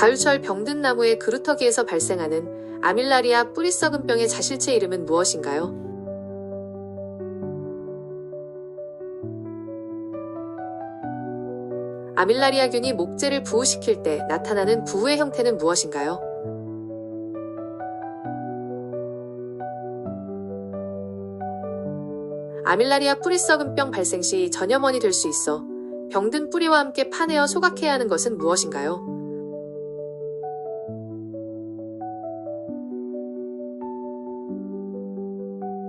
가을철 병든 나무의 그루터기에서 발생하는 아밀라리아 뿌리 썩은 병의 자실체 이름은 무엇인가요? 아밀라리아균이 목재를 부후시킬 때 나타나는 부후의 형태는 무엇인가요? 아밀라리아 뿌리 썩은 병 발생 시 전염원이 될 수 있어 병든 뿌리와 함께 파내어 소각해야 하는 것은 무엇인가요?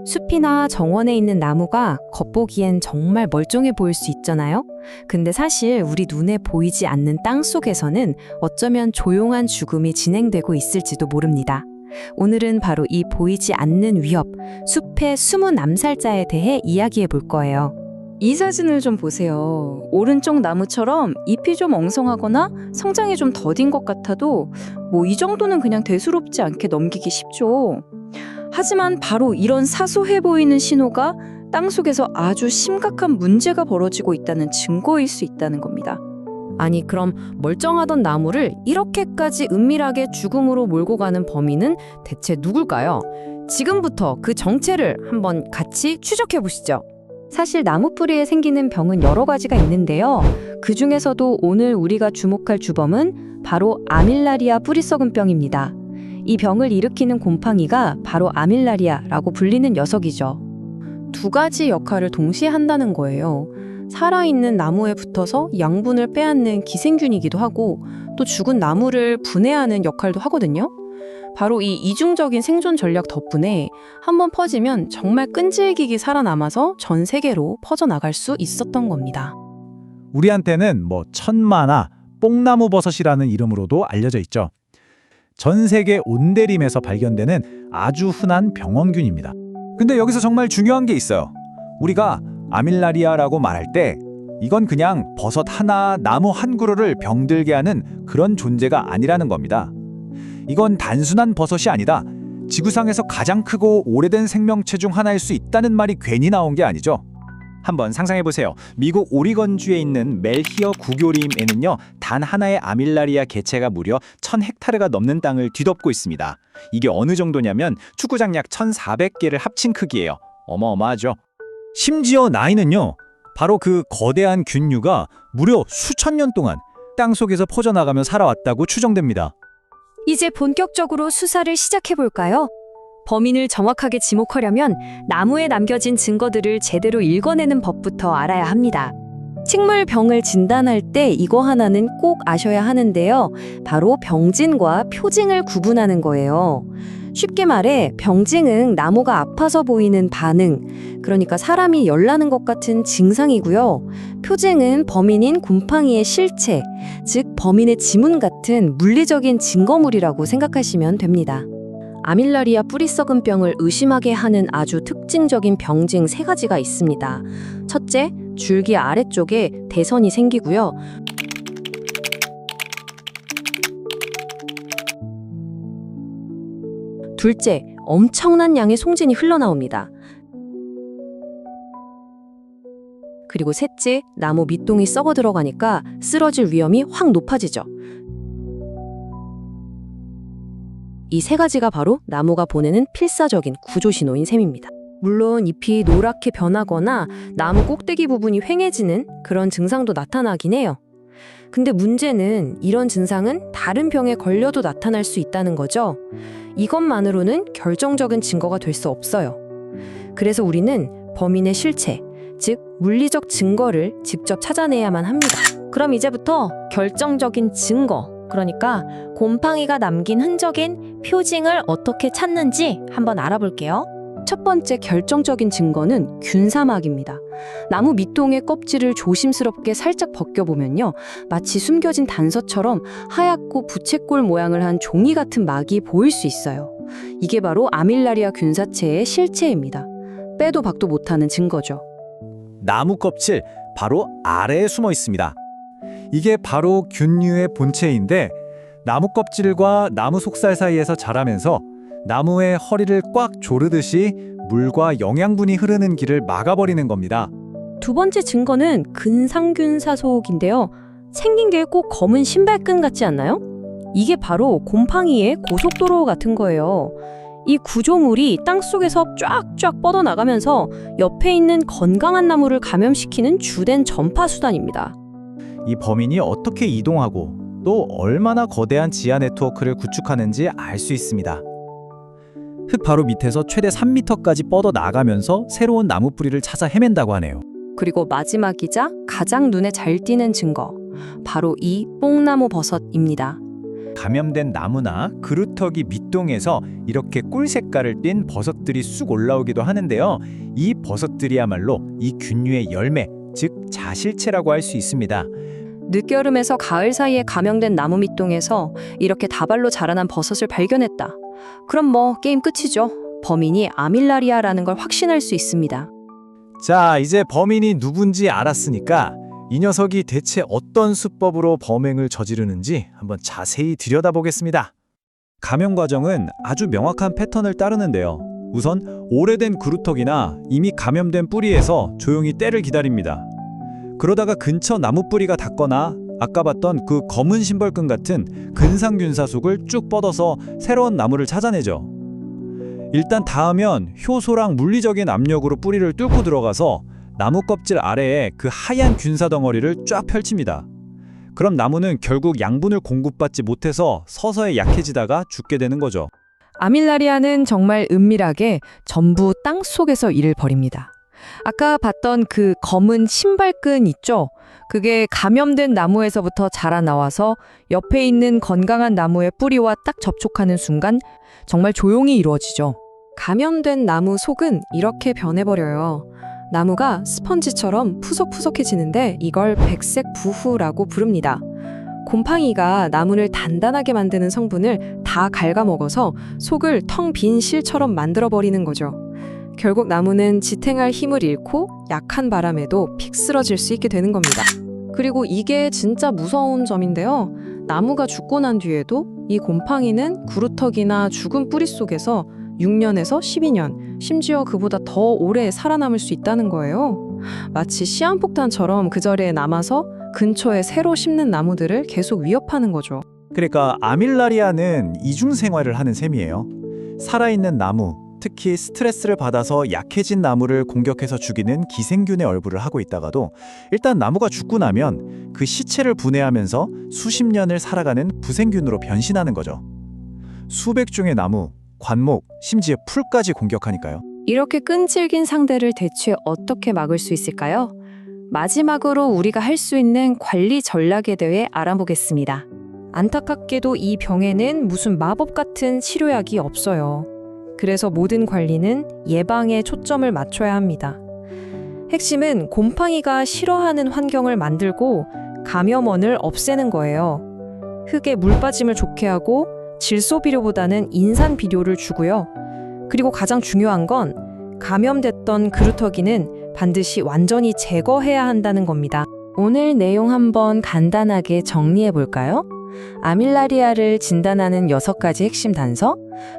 숲이나 정원에 있는 나무가 겉보기엔 정말 멀쩡해 보일 수 있잖아요? 근데 사실 우리 눈에 보이지 않는 땅 속에서는 어쩌면 조용한 죽음이 진행되고 있을지도 모릅니다. 오늘은 바로 이 보이지 않는 위협, 숲의 숨은 암살자에 대해 이야기해 볼 거예요. 이 사진을 좀 보세요. 오른쪽 나무처럼 잎이 좀 엉성하거나 성장이 좀 더딘 것 같아도 이 정도는 그냥 대수롭지 않게 넘기기 쉽죠. 하지만 바로 이런 사소해 보이는 신호가 땅속에서 아주 심각한 문제가 벌어지고 있다는 증거일 수 있다는 겁니다. 아니, 그럼 멀쩡하던 나무를 이렇게까지 은밀하게 죽음으로 몰고 가는 범인은 대체 누굴까요? 지금부터 그 정체를 한번 같이 추적해 보시죠. 사실 나무 뿌리에 생기는 병은 여러 가지가 있는데요. 그 중에서도 오늘 우리가 주목할 주범은 바로 아밀라리아 뿌리 썩은 병입니다. 이 병을 일으키는 곰팡이가 바로 아밀라리아라고 불리는 녀석이죠. 두 가지 역할을 동시에 한다는 거예요. 살아있는 나무에 붙어서 양분을 빼앗는 기생균이기도 하고 또 죽은 나무를 분해하는 역할도 하거든요. 바로 이 이중적인 생존 전략 덕분에 한번 퍼지면 정말 끈질기게 살아남아서 전 세계로 퍼져나갈 수 있었던 겁니다. 우리한테는 천마나 뽕나무 버섯이라는 이름으로도 알려져 있죠. 전 세계 온대림에서 발견되는 아주 흔한 병원균입니다. 근데 여기서 정말 중요한 게 있어요. 우리가 아밀라리아라고 말할 때 이건 그냥 버섯 하나, 나무 한 그루를 병들게 하는 그런 존재가 아니라는 겁니다. 이건 단순한 버섯이 아니다. 지구상에서 가장 크고 오래된 생명체 중 하나일 수 있다는 말이 괜히 나온 게 아니죠. 한번 상상해보세요. 미국 오리건주에 있는 멜히어 구교림에는요, 단 하나의 아밀라리아 개체가 무려 1000헥타르가 넘는 땅을 뒤덮고 있습니다. 이게 어느 정도냐면 축구장 약 1400개를 합친 크기예요. 어마어마하죠. 심지어 나이는요, 바로 그 거대한 균류가 무려 수천 년 동안 땅속에서 퍼져나가며 살아왔다고 추정됩니다. 이제 본격적으로 수사를 시작해볼까요? 범인을 정확하게 지목하려면 나무에 남겨진 증거들을 제대로 읽어내는 법부터 알아야 합니다. 식물병을 진단할 때 이거 하나는 꼭 아셔야 하는데요. 바로 병진과 표징을 구분하는 거예요. 쉽게 말해 병징은 나무가 아파서 보이는 반응, 그러니까 사람이 열나는 것 같은 증상이고요. 표징은 범인인 곰팡이의 실체, 즉 범인의 지문 같은 물리적인 증거물이라고 생각하시면 됩니다. 아밀라리아 뿌리 썩은 병을 의심하게 하는 아주 특징적인 병징 3가지가 있습니다. 첫째, 줄기 아래쪽에 대선이 생기고요. 둘째, 엄청난 양의 송진이 흘러나옵니다. 그리고 셋째, 나무 밑동이 썩어 들어가니까 쓰러질 위험이 확 높아지죠. 이 3가지가 바로 나무가 보내는 필사적인 구조신호인 셈입니다. 물론 잎이 노랗게 변하거나 나무 꼭대기 부분이 휑해지는 그런 증상도 나타나긴 해요. 근데 문제는 이런 증상은 다른 병에 걸려도 나타날 수 있다는 거죠. 이것만으로는 결정적인 증거가 될 수 없어요. 그래서 우리는 범인의 실체, 즉 물리적 증거를 직접 찾아내야만 합니다. 그럼 이제부터 결정적인 증거, 그러니까 곰팡이가 남긴 흔적인 표징을 어떻게 찾는지 한번 알아볼게요. 첫 번째 결정적인 증거는 균사막입니다. 나무 밑동의 껍질을 조심스럽게 살짝 벗겨보면요, 마치 숨겨진 단서처럼 하얗고 부채꼴 모양을 한 종이 같은 막이 보일 수 있어요. 이게 바로 아밀라리아 균사체의 실체입니다. 빼도 박도 못하는 증거죠. 나무 껍질 바로 아래에 숨어 있습니다. 이게 바로 균류의 본체인데 나무 껍질과 나무 속살 사이에서 자라면서 나무의 허리를 꽉 조르듯이 물과 영양분이 흐르는 길을 막아버리는 겁니다. 두 번째 증거는 근상균사 소옥인데요. 생긴 게 꼭 검은 신발끈 같지 않나요? 이게 바로 곰팡이의 고속도로 같은 거예요. 이 구조물이 땅속에서 쫙쫙 뻗어나가면서 옆에 있는 건강한 나무를 감염시키는 주된 전파 수단입니다. 이 범인이 어떻게 이동하고 또 얼마나 거대한 지하 네트워크를 구축하는지 알 수 있습니다. 흙 바로 밑에서 최대 3m까지 뻗어 나가면서 새로운 나무 뿌리를 찾아 헤맨다고 하네요. 그리고 마지막이자 가장 눈에 잘 띄는 증거, 바로 이 뽕나무 버섯입니다. 감염된 나무나 그루터기 밑동에서 이렇게 꿀 색깔을 띤 버섯들이 쑥 올라오기도 하는데요. 이 버섯들이야말로 이 균류의 열매, 즉 자실체라고 할 수 있습니다. 늦여름에서 가을 사이에 감염된 나무 밑동에서 이렇게 다발로 자라난 버섯을 발견했다. 그럼 뭐 게임 끝이죠. 범인이 아밀라리아라는 걸 확신할 수 있습니다. 자, 이제 범인이 누군지 알았으니까 이 녀석이 대체 어떤 수법으로 범행을 저지르는지 한번 자세히 들여다보겠습니다. 감염 과정은 아주 명확한 패턴을 따르는데요. 우선 오래된 그루터기나 이미 감염된 뿌리에서 조용히 때를 기다립니다. 그러다가 근처 나무 뿌리가 닿거나 아까 봤던 그 검은 심벌끈 같은 근상균사 속을 쭉 뻗어서 새로운 나무를 찾아내죠. 일단 닿으면 효소랑 물리적인 압력으로 뿌리를 뚫고 들어가서 나무 껍질 아래에 그 하얀 균사 덩어리를 쫙 펼칩니다. 그럼 나무는 결국 양분을 공급받지 못해서 서서히 약해지다가 죽게 되는 거죠. 아밀라리아는 정말 은밀하게 전부 땅 속에서 일을 벌입니다. 아까 봤던 그 검은 신발끈 있죠? 그게 감염된 나무에서부터 자라나와서 옆에 있는 건강한 나무의 뿌리와 딱 접촉하는 순간 정말 조용히 이루어지죠. 감염된 나무 속은 이렇게 변해버려요. 나무가 스펀지처럼 푸석푸석해지는데 이걸 백색 부후라고 부릅니다. 곰팡이가 나무를 단단하게 만드는 성분을 다 갉아먹어서 속을 텅 빈 실처럼 만들어버리는 거죠. 결국 나무는 지탱할 힘을 잃고 약한 바람에도 픽 쓰러질 수 있게 되는 겁니다. 그리고 이게 진짜 무서운 점인데요. 나무가 죽고 난 뒤에도 이 곰팡이는 구루터기나 죽은 뿌리 속에서 6년에서 12년, 심지어 그보다 더 오래 살아남을 수 있다는 거예요. 마치 시한폭탄처럼 그 자리에 남아서 근처에 새로 심는 나무들을 계속 위협하는 거죠. 그러니까 아밀라리아는 이중 생활을 하는 셈이에요. 살아있는 나무, 특히 스트레스를 받아서 약해진 나무를 공격해서 죽이는 기생균의 얼굴을 하고 있다가도 일단 나무가 죽고 나면 그 시체를 분해하면서 수십 년을 살아가는 부생균으로 변신하는 거죠. 수백 종의 나무, 관목, 심지어 풀까지 공격하니까요. 이렇게 끈질긴 상대를 대체 어떻게 막을 수 있을까요? 마지막으로 우리가 할 수 있는 관리 전략에 대해 알아보겠습니다. 안타깝게도 이 병에는 무슨 마법 같은 치료약이 없어요. 그래서 모든 관리는 예방에 초점을 맞춰야 합니다. 핵심은 곰팡이가 싫어하는 환경을 만들고 감염원을 없애는 거예요. 흙에 물 빠짐을 좋게 하고 질소비료보다는 인산비료를 주고요. 그리고 가장 중요한 건 감염됐던 그루터기는 반드시 완전히 제거해야 한다는 겁니다. 오늘 내용 한번 간단하게 정리해 볼까요? 아밀라리아를 진단하는 6가지 핵심 단서,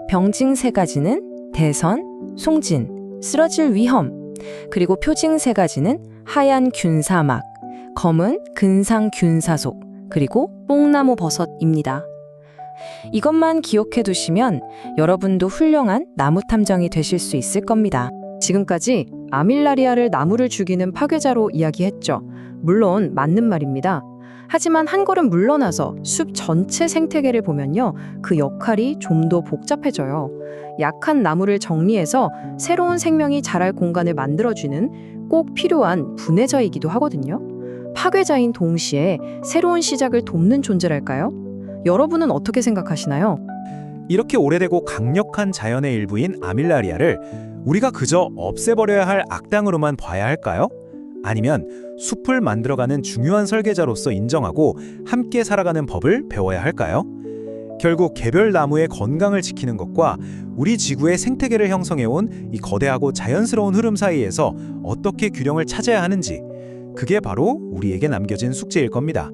병증 3가지는 대선, 송진, 쓰러질 위험, 그리고 표징 3가지는 하얀 균사막, 검은 근상균사속, 그리고 뽕나무 버섯입니다. 이것만 기억해 두시면 여러분도 훌륭한 나무 탐정이 되실 수 있을 겁니다. 지금까지 아밀라리아를 나무를 죽이는 파괴자로 이야기했죠. 물론 맞는 말입니다. 하지만 한 걸음 물러나서 숲 전체 생태계를 보면요, 그 역할이 좀 더 복잡해져요. 약한 나무를 정리해서 새로운 생명이 자랄 공간을 만들어주는 꼭 필요한 분해자이기도 하거든요. 파괴자인 동시에 새로운 시작을 돕는 존재랄까요? 여러분은 어떻게 생각하시나요? 이렇게 오래되고 강력한 자연의 일부인 아밀라리아를 우리가 그저 없애버려야 할 악당으로만 봐야 할까요? 아니면 숲을 만들어가는 중요한 설계자로서 인정하고 함께 살아가는 법을 배워야 할까요? 결국 개별 나무의 건강을 지키는 것과 우리 지구의 생태계를 형성해온 이 거대하고 자연스러운 흐름 사이에서 어떻게 균형을 찾아야 하는지, 그게 바로 우리에게 남겨진 숙제일 겁니다.